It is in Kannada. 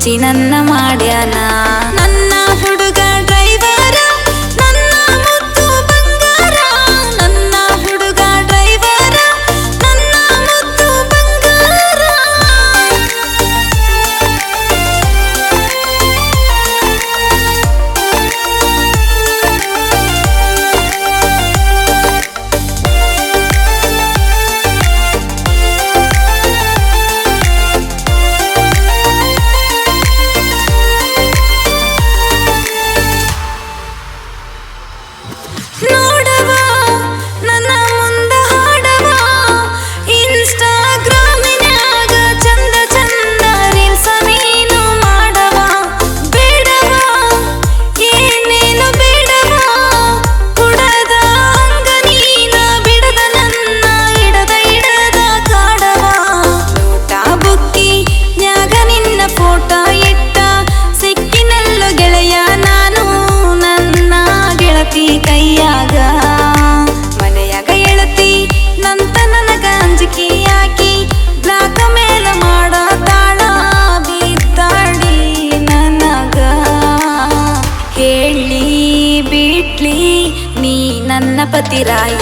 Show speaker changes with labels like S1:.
S1: ಹುಚ್ಚಿ ನನ್ನ ಮಾಡ್ಯಾನ. ನನ್ನ ಹುಡುಗ ಡ್ರೈವರ, ನನ್ನ ಮುದ್ದು ಬಂಗಾರ. ನನ್ನ ಹುಡುಗ ಡ್ರೈವರ, ನನ್ನ ಮುದ್ದು ಬಂಗಾರ. ನೋಡವ ನನ್ನ ಮುಂದ ಹಾಡವ, ಇನ್ಸ್ಟಾಗ್ರಾಮಿನ್ಯಾಗ ಚಂದ ಚಂದ ರೀಲ್ಸ ನೀನು ಮಾಡವ. ಬೇಡವ ಏನೇನು ಬೇಡವ, ಕುಡದ ಹಂಗ ನೀನ ಬಿಡದ ನನ್ನ ಇಡದ ಕಾಡವ. ಊಟ ಬುಕ್ಕಿ ನ್ಯಾಗ ನಿನ್ನ ಫೋಟೋ ಇಟ್ಟ ಸಿಕ್ಕಿನಲ್ಲೋ ಗೆಳೆಯ ನಾನು ನನ್ನ ಗೆಳತಿ ಕೈಯಾಗ. ಮನೆಯಾಗ ಎಳತಿ ನಂತ ನನಗ ಅಂಜಿಕೆ ಹಾಕಿ ಬ್ಲಾಕ್ ಮೇಲ ಮಾಡತಾಳ ಬಿದ್ದಾಡಿ ನನಗ. ಹೇಳಿ ಬಿಟ್ಲಿ ನೀ ನನ್ನ ಪತಿರಾಯ.